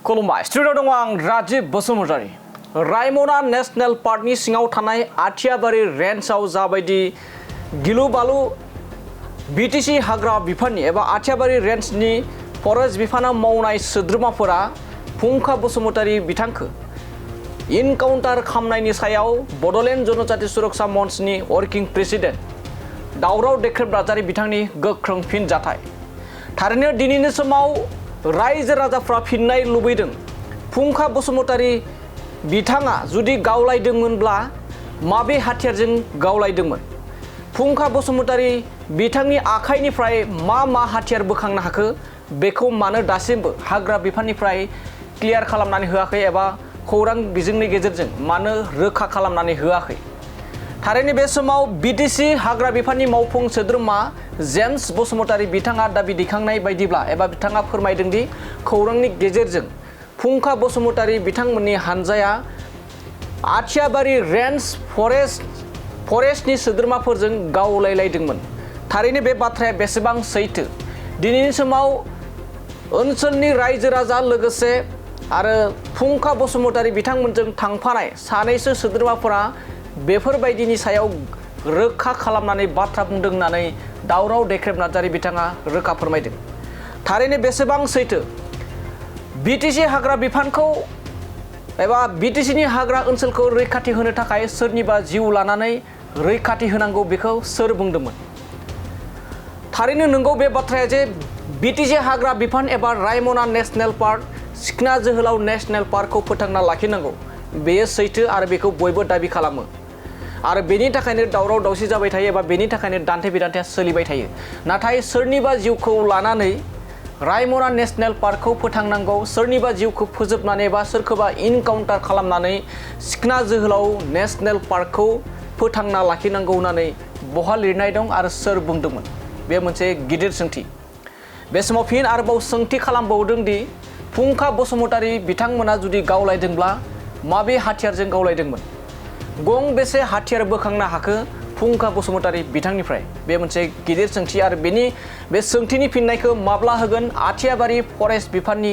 खुलुमबाय स्टुडिअ दङ आं राजिब बसुमतारी रायमना नेशनेल पार्कनि सिङाव थानाय आथियाबारि रेन्जआव जाबायदि गिलु बालु बिटिसि हाग्रा बिफाननि एबा आथियाबारि रेन्जनि फरेस्ट बिफाना मावनाय सोद्रोमाफोरा फुंखा बसुमतारी बिथांखौ इनकाउन्टार खालामनायनि सायाव बड'लेण्ड जनजाति सुरक्षा मन्चनि वर्किं प्रेसिडेन्ट दावराव देख्रेब नार्जारी बिथांनि गोख्रों फिनजाथाय थारैनो दिनैनि समाव रायजो राजाफ्रा फिननाय लुबैदों फुंखा बसुमतारी बिथाङा जुदि गावलायदोंमोनब्ला माबे हाथियारजों गावलायदोंमोन फुंखा बसुमतारी बिथांनि आखाइनिफ्राय मा हाथियार बोखांनो हाखो बेखौ मानो दासिमबो हाग्रा बिफाननिफ्राय क्लियार खालामनानै होआखै एबा खौरां बिजोंनि गेजेरजों मानो रोखा खालामनानै होआखै थारैनो बे समाव बिटिसि हाग्रा बिफाननि मावफुं सोद्रोमा जेम्स बसुमतारी बिथाङा दाबि दैखांनाय बायदिब्ला एबा बिथाङा फोरमायदों दि खौरांनि गेजेरजों फुंखा बसुमतारी बिथांमोननि हानजाया आथियाबारि रेन्ज फरेस्टनि सोद्रोमाफोरजों गावलायलायदोंमोन थारैनो बे बाथ्राया बेसेबां सैथो दिनैनि समाव ओनसोलनि रायजो राजा लोगोसे आरो फुंखा बसुमतारी बिथांमोनजों थांफानाय सानैसो सोद्रोमाफोरा बेफोरबायदिनि सायाव रोखा खालामनानै बाथ्रा बुंदों होननानै दावराव देख्रेब नार्जारी बिथाङा रोखा फोरमायदों थारैनो बेसेबां सैथो बिटिसि हाग्रा बिफानखौ एबा बिटिसिनि हाग्रा ओनसोलखौ रैखाथि होनो थाखाय सोरनिबा जिउ लानानै रैखाथि होनांगौ बेखौ सोर बुंदोंमोन थारैनो नंगौ बे बाथ्राया जे बिटिसि हाग्रा बिफान एबा रायमना नेशनेल पार्क सिखना जोहोलाव नेशनेल पार्कखौ फोथांना लाखिनांगौ बेयो सैथो आरो बेखौ बयबो दाबि खालामो आरो बेनि थाखायनो दावराव दावसि जाबाय थायो एबा बेनि थाखायनो दान्थे बिदान्थेया सोलिबाय थायो नाथाय सोरनिबा जिउखौ लानानै रायमना नेशनेल पार्कखौ फोथांनांगौ सोरनिबा जिउखौ फोजोबनानै एबा सोरखौबा इनकाउन्टार खालामनानै सिखना जोहोलाव नेशनेल पार्कखौ फोथांना लाखिनांगौ होननानै बहा लिरनाय दं आरो सोर बुंदोंमोन बे मोनसे गिदिर सोंथि बे समाव फिन आरोबाव सोंथि खालामबावदों दि फुंखा बसुमतारी बिथांमोना जुदि गावलायदोंब्ला माबे हाथियारजों गावलायदोंमोन गंबेसे हाथियार बोखांनो हाखो फुंखा बसुमतारी बिथांनिफ्राय बे मोनसे गिदिर सोंथि आरो बे सोंथिनि फिननायखौ माब्ला होगोन आथियाबारि फरेस्ट बिफाननि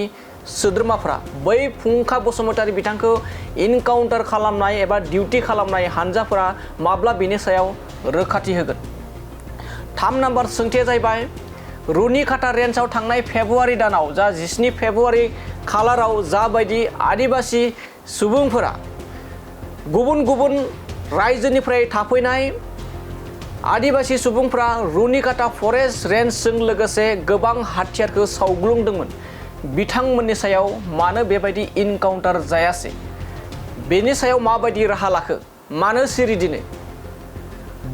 सोद्रोमाफ्रा बै फुंखा बसुमतारी बिथांखौ इनकाउन्टार खालामनाय एबा डिउटि खालामनाय हानजाफोरा माब्ला बेनि सायाव रोखाथि होगोन 3 नम्बर सोंथिया जाहैबाय रुनिकाटा रेन्जआव थांनाय फेब्रुवारि दानाव जा 17 फेब्रुवारि खालाराव जाबायदि आदिबासि सुबुंफोरा गुबुन गुबुन रायजोनिफ्राय थाफैनाय आदिबासि सुबुंफ्रा रुनिकाटा फरेस्ट रेन्जजों लोगोसे गोबां हाथियारखौ सावग्लुंदोंमोन बिथांमोननि सायाव मानो बेबायदि इनकाउन्टार जायासै बेनि सायाव माबायदि राहा लाखो मानो सिरि दिनै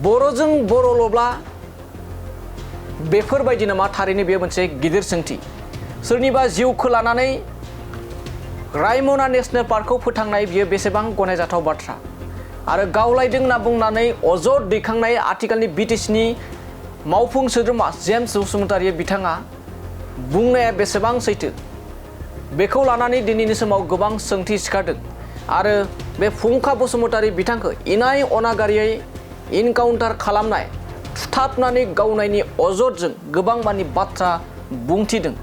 बर'जों बर'ल'ब्ला बेफोरबायदि नामा थारैनो बे मोनसे गिदिर सोंथि सोरनिबा जिउखौ लानानै रायमना नेशनेल पार्कखौ फोथांनाय बियो बेसेबां गनायजाथाव बाथ्रा आरो गावलायदों होनना बुंनानै अजद दैखांनाय आथिखालनि बिटिसिनि मावफुं सोद्रोमा जेम्स बसुमतारी बिथाङा बुंनाया बेसेबां सैथो बेखौ लानानै दिनैनि समाव गोबां सोंथि सिखारदों आरो बे फुंखा बसुमतारी बिथांखौ इनाय अनागारियै इनकाउन्टार खालामनाय थुथाबनानै गावनायनि अजदजों गोबां मानि बाथ्रा बुंथिदों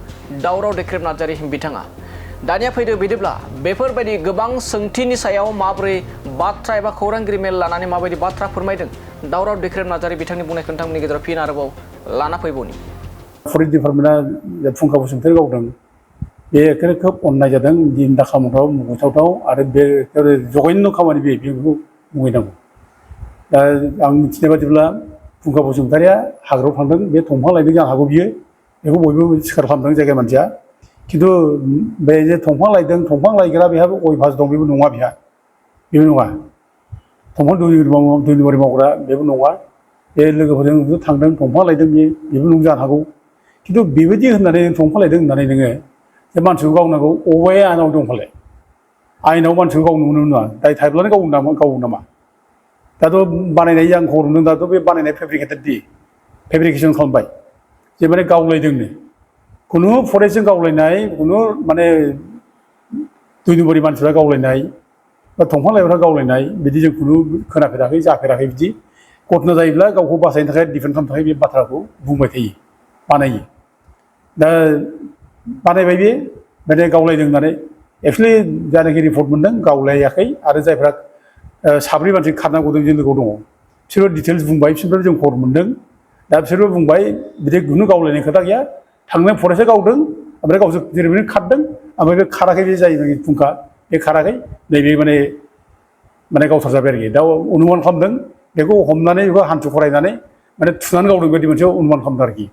दावराव देख्रेब नार्जारी बिथाङा दानिया फैदो बिदिब्ला बेफोरबायदि गोबां सोंथिनि सायाव माबोरै बाथ्रा एबा खौरांगिरि मेल लानानै माबायदि बाथ्रा फोरमायदों दावराव देख्रेब नार्जारी बिथांनि बुंनायखौ नोंथांमोननि गेजेराव फिन आरोबाव लाना फैबावनि फरेस्ट डिपार्टमेन्टआ फुंखा बसुमतारी गावदों बे खोब अननाय जादों दिन दाखामथाव मुगैथावथाव आरो बे जघन्य खामानि बेखौ मुगैनांगौ दा आं मिथिनाय बादिब्ला फुंखा बसुमतारीया हाग्रायाव थांदों बे दंफां लायदों जानो हागौ बियो बेखौ बयबो सिखार खालामदों जायगा मानसिया खिन्थु बे जे दंफां लायदों दंफां लायग्रा बेहाबो अयभास दं बेबो नङा बेहा बेबो नङा दंफां दुलिबारि मावग्रा बेबो नङा बे लोगोफोरजों थांदों दंफां लायदों बेबो नङा जानो हागौ खिन्थु बेबायदि होननानै दंफां लायदों होननानै नोङो जे मानसिखौ गावनांगौ अबे आयेनाव दंफालाय आयेनाव मानसिखौ गावनो मोनो नङा दाय थायोब्लानो गावो नामा दाथ' बानायनाय आं खबर मोनदों दाथ' बे बानायनाय फेब्रिकेसन खालामबाय जे माने गावलायदोंनो खुनु फरेस्टजों गावलायनाय खुनु माने 2 नम्बरनि मानसिफ्रा गावलायनाय बा दंफां लाइफांफ्रा गावलायनाय बिदि जों खुनु खोनाफेराखै जाफेराखै बिदि घटना जायोब्ला गावखौ बासायनो थाखाय डिफेन्ड खालामनो थाखाय बे बाथ्राखौ बुंबाय थायो बानायो दा बानायबाय बे माने गावलायदों होननानै एक्सुवेलि जायनाखि रिपर्ट मोनदों गावलायाखै आरो जायफ्रा साब्रै मानसि खारनांगौ जों लोगोआव दङ बिसोरो डिटेल्स बुंबाय बिसोरनिफ्राय जों खबर मोनदों दा बिसोरबो बुंबाय बिदि खुनु गावलायनाय खोथा गैया थांनाय फरेस्टआ गावदों ओमफ्राय गावसोर जेरैबायदि खारदों ओमफ्राय बे खाराखै बे जायनाखि फुंखा बे खाराखै नैबे माने गावथार जाबाय आरोखि दा अनुमान खालामदों बेखौ हमनानै बेखौ हान्थु फरायनानै माने थुनानै गावदों बायदि मोनसे अनुमान खालामदों आरोखि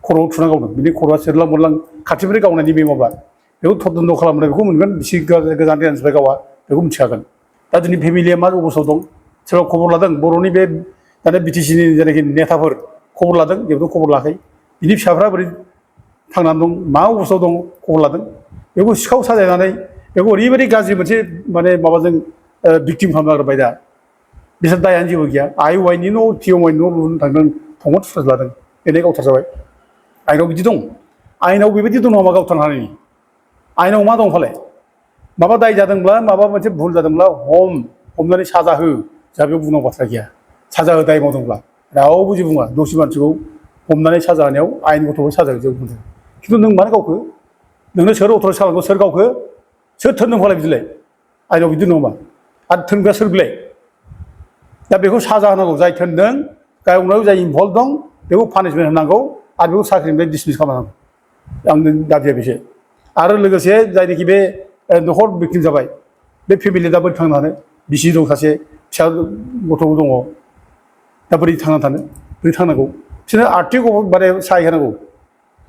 खर'आव थुनानै गावदों बिनि खर'आ सेरलां मोरलां खाथिनिफ्राय गावनायनि बे माबा बेखौ तदन्त खालामनाय बेखौ मोनगोन बिसि गोजान गोजाननिफ्राय गावा बेखौ मिथिखागोन दा दिनै फेमिलिया मा अबस्थायाव दं सोरबा खबर लादों बर'नि बे दानि बिटिसिनि जायनाखि नेताफोर खबर लादों जेबोथ' खबर लायाखै बिनि फिसाफ्रा बोरै थांनानै दं मा अबस्थायाव दं खबर लादों बेखौ सिखाव साजायनानै बेखौ ओरैबायदि गाज्रि मोनसे माने माबाजों भिक्टिम खालामना होबाय दा बिसोर दायानो जेबो गैया आइ वाइनि न' पि एम वाइनि न' लुनो थांदों थंगन थुख्रास लादों बेनो गावथार जाबाय आइनाव बिदि दं आइनाव बेबायदि दं नामा गावथारनो हानायनि आइनाव मा दं फालाय माबा दाय जादोंब्ला माबा मोनसे भुल जादोंब्ला हमनानै साजा हो जा बेयाव बुंनांगौ बाथ्रा गैया साजा हो दाय मावदोंब्ला रावबो जेबो बुङा दसे मानसिखौ हमनानै साजा होनायाव आयेन गथ'खौ साजा होजोबो बुंदों खिन्थु नों मानो गावखो नोंनो सोर अथ'राइज खालामगौ सोर गावखो सोर थोनदों फालाय बिदिलाय आइनाव बिदि नङा आरो थोनग्रा सोर बिलाय दा बेखौ साजा होनांगौ जाय थोनदों गावनाव जाय इनभल्भ दं बेखौ पानिशमेन्ट होनांगौ आरो बेखौ साख्रिनिफ्राय डिसमिस खालामनांगौ आंनि दाबिया बेसो आरो लोगोसे जायनाखि बे न'खर भिक्टिम जाबाय बे फेमिलिया दा बोरै थांनो हानो बिसि दं सासे फिसा गथ' दङ दा बोरै थांनानै थानो बोरै थांनांगौ बिसोरनो आर्थिक माने सहाय होनांगौ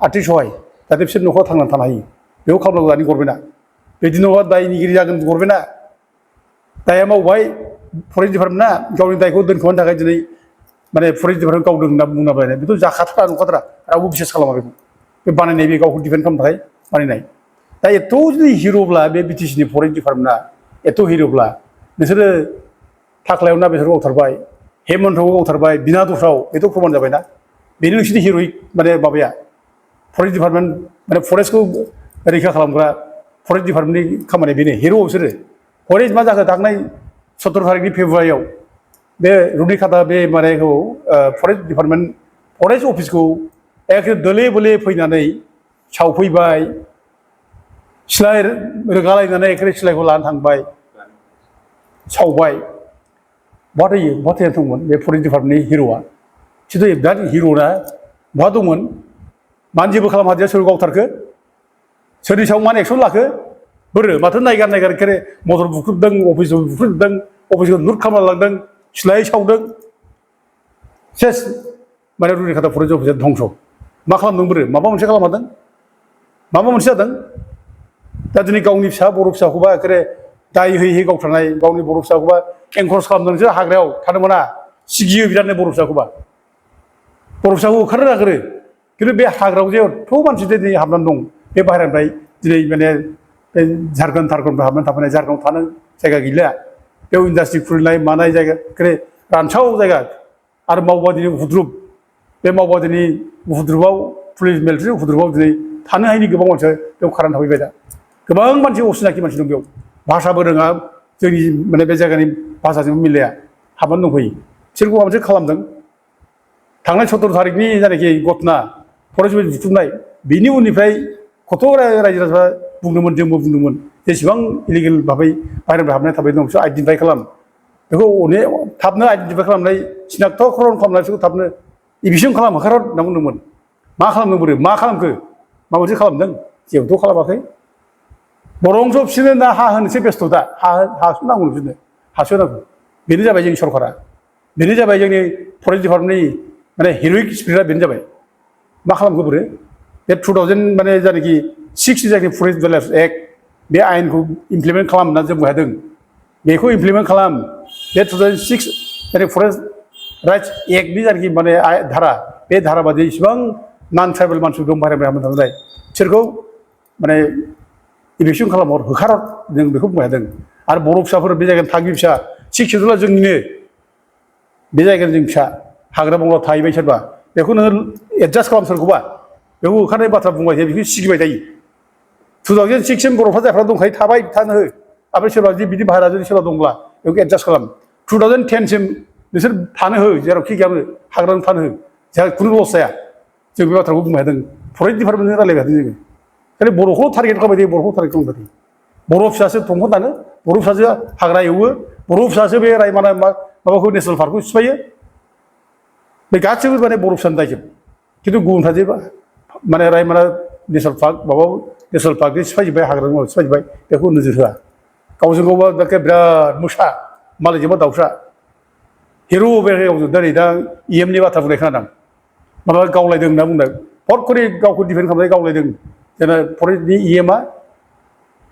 आर्थिक सहाय जाहाथे बिसोर न'खराव थांनानै थानो हायो बेखौ खालामनांगौ दानि गभर्नमेन्टआ बिदि नङा दायनिगिरि जागोन गभर्नमेन्टआ दाया मावबाय फरेस्ट डिपार्टमेन्टआ गावनि दायखौ दोनखोमानो थाखाय दिनै माने फरेस्ट डिपार्टमेन्ट गावदों होनना बुंलाबायनाय बेथ' जाखाथारा नंखाथारा रावबो बिसास खालामा बेखौ बे बानायनाय बे गावखौ डिफेन्ड खालामनो थाखाय बानायनाय दा एथ' जुदि हिर'ब्ला बे बिटिसिनि फरेस्ट डिपार्टमेन्टआ एथ' हिर'ब्ला नोंसोरो थाख्लायाव ना बिसोरखौ गावथारबाय हेमन्तखौ गावथारबाय बिना दसाव बेथ' प्रमान जाबायना बेनो नोंसोरनि हिर'इक माने माबाया फरेस्ट डिपार्टमेन्ट माने फरेस्टखौ रैखा खालामग्रा फरेस्ट डिपार्टमेन्टनि खामानिया बेनो हिर' बिसोरो फरेस्ट मा जाखो थांनाय 17 थारिखनि फेब्रुवारियाव बे रुनिखाता बे मानेखौ फरेस्ट डिपार्टमेन्ट फरेस्ट अफिसखौ एखे दोले बोले फैनानै सावफैबाय सिलाइ रोगालायनानै एखे सिलाइखौ लानानै थांबाय सावबाय बहा थैनानै दंमोन बे फरेस्ट डिपार्टमेन्टनि हिर'आ खिन्थु बिराद हिर'ना बहा दंमोन मानो जेबो खालामहादिया सोर गावथारखो सोरनि सायाव मानो एक्सन लाखो बोरो माथो नायगार एखे मटर बुख्रुबदों अफिसखौ बुख्रुबदों अफिसखौ लुट खालामना लांदों सिलाइ सावदों सेस माने रुनिखाता फरेस्ट अफिसा धंस' मा खालामदों बोरो माबा मोनसे खालामहादों माबा मोनसे जादों दा दिनै गावनि फिसा बर' फिसाखौबा एखे दाय होयै गावथारनाय गावनि बर' फिसाखौबा एनकरेज खालामदों नोंसोर हाग्रायाव थानो मोना सिगियो बिरादनो बर' फिसाखौबा बर' फिसाखौ ओंखारनो नागिरो खिन्थु बे हाग्रायाव जे एथ' मानसि दिनै हाबनानै दं बे बाहेरानिफ्राय दिनै माने बे झारखन्डनिफ्राय हाबनानै थाफैनाय झारखन्डआव थानो जायगा गैला बेयाव इन्डास्ट्रि खुलिनाय मानाय जायगा एखे रानसाव जायगा आरो मावबादिनि उपद्रुब बे मावबादिनि उपद्रुबाव पुलिस मिलिटारि उपद्रुबाव दिनै थानो हायैनि गोबां मानसिया बेयाव खारनानै थाफैबाय दा गोबां मानसि असिनाखि मानसि दं बेयाव भाषाबो रोङा जोंनि माने बे जायगानि भाषाजों मिलाया हाबनानै दंफैयो बिसोरखौ माबा मोनसे खालामदों थांनाय 17 थारिखनि जायनाखि घटना फरेस्ट बुथुमनाय बिनि उननिफ्राय कत' रायजो राजाफ्रा बुंदोंमोन जोंबो बुंदोंमोन जेसेबां इलिगेल भाबै बाहेरनिफ्राय हाबनाय थाबाय दं बिसोर आइडेन्टिफाइ खालाम बेखौ अनेक थाबनो आइडेन्टिफाइ खालामनाय सिनाक्त'करन खालामनाय बिसोरखौ थाबनो इभिसन खालाम होखार होनना बुंदोंमोन मा खालामदों बोरो मा खालामखो मा मोनसे खालामदों जेबोथ' खालामाखै बरंस' बिसोरनो ना हा होनोसो बेस्थ' दा हासो नांगौ बिसोरनो हासो नांगौ बेनो जाबाय जोंनि सरकारा बेनो जाबाय जोंनि फरेस्ट डिपार्टमेन्टनि माने हिर'इक स्पिरिटआ बेनो जाबाय मा खालामखो बोरो बे 2000 माने जायनाखि 6 जायनाखि फरेस्ट डिवेलप्स एक्ट बे आयेनखौ इमप्लिमेन्ट खालाम होनना जों बुंदों बेखौ इमप्लिमेन्ट खालाम बे 2006 जायनाखि फरेस्ट राइट्स एक्टनि जायनाखि माने धारा बे धारा बादि इसिबां नन ट्राइबेल मानसिफोर दं बाहेरानिफ्राय हाबनानै थानाय बिसोरखौ माने इभिकसन खालामहर होखारहर जों बेखौ बुंदों आरो बर' फिसाफोर बे जायगानि थागिबि फिसा 6 शेड्युला जोंनिनो बे जायगानि जों फिसा हाग्रा बंग्रा थाहैबाय सोरबा बेखौ नोङो एडजास्ट खालाम सोरखौबा बेखौ होखारनाय बाथ्रा बुंबाय थायो बेखौ सिगिबाय थायो 2006 सिम बर'फ्रा जायफ्रा दंखायो थाबाय थानो हो ओमफ्राय सोरबा जुदि बिदि बाहेरा जुदि सोरबा दंब्ला बेखौ एडजास्ट खालाम 2010 सिम नोंसोर थानो हो जेरावखि गैयाबो हाग्रायाव थानो हो जोंहा खुनु लस जाया जों बे बाथ्राखौ बुंबाय थादों फरेस्ट डिपार्टमेन्टजों रायलायबाय थादों जोङो खालि बर'खौ टारगेट खालामबाय थायो बर'खौ टारगेट खालामबाय थायो बर' फिसासो दंफां दानो बर' फिसासो हाग्रा एवो बर' फिसासो बे रायमना माबाखौ नेसनेल पार्कखौ सिफायो बे गासैबो माने बर' फिसानि दायजोब खिन्थु गुबुनफ्रा जे माने रायमना नेसनेल पार्क माबायाव नेसनेल पार्कनि सिफायजोब्बाय हाग्रा सिफायजोब्बाय बेखौ नोजोर होआ गावजों गावबा बिराद मोसा मालायजोंबा दाउसा हिर' बे गावजों दा EMनि बाथ्रा बुंनाय खोनादों माबा गावलायदों होनना बुंदों फट करे गावखौ डिफेन्ड खालामनानै गावलायदों जोंना फरेस्टनि EMआ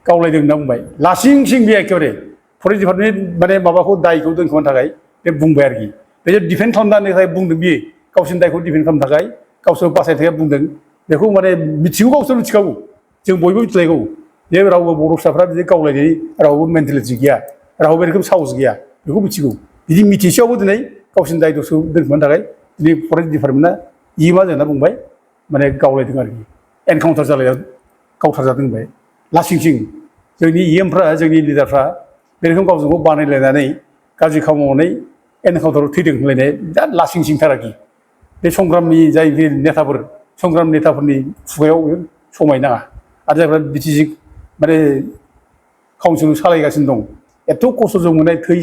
गावलायदों होनना बुंबाय लासिं सिं बे एखेबारे फरेस्ट डिपार्टमेन्टनि माने माबाखौ दायखौ दोनखोमानो थाखाय बे बुंबाय आरोखि बे जे डिफेन्ड खालामनो थाखाय बुंदों बियो गावसोरनि दायखौ डिफेन्ड खालामनो थाखाय गावसोर बासायनो थाखाय बुंदों बेखौ माने मिथिगौ गावसोर मिथिखागौ जों बयबो मिथिलायगौ जे रावबो बर' फिसाफ्रा बिदि गावलायनाय रावबो मेन्टेलिटि गैया रावबो बे रोखोम साहस गैया बेखौ मिथिगौ बिदि मिथिसेयावबो दिनै गावसोरनि दाय दसखौ दोनखोमानो थाखाय दिनै फरेस्ट डिपार्टमेन्टआ EMआ जोंना बुंबाय माने गावलायदों आरोखि एनकाउन्टार जालायना गावथारजादों होनबाय लासिं सिं जोंनि EMफ्रा जोंनि लिडारफ्रा बे रोखोम गावजों गाव बानायलायनानै गाज्रि खामानि मावनानै एनकाउन्टाराव थैदों होनलायनाय बिराद लासिं सिंथार आरोखि बे संग्रामनि जाय नेताफोर संग्राम नेताफोरनि खुगायाव समायनाङा आरो जायफ्रा BTC माने काउन्सिल सालायगासिनो दं एथ' खस्थ'जों मोननाय थै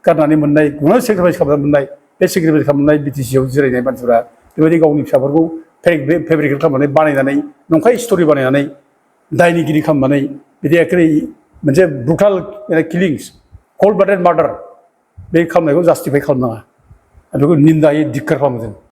गारनानै मोननाय गुबुन सेक्रिफाइस खालामनानै मोननाय बे सेक्रिफाइस खालामनाय BTCआव जिरायनाय मानसिफोरा बेबायदि गावनि फिसाफोरखौ फेब्रिकेट खालामनानै बानायनानै नंखाय स्ट'रि बानायनानै दायनिगिरि खालामनानै बिदि एखेबारे मोनसे ब्रुटाल किलिंस कल्ड ब्लाडेड मार्डार बे खालामनायखौ जास्टिफाइ खालामनाङा बेखौ निन्दायै धिक्कार खालामो जों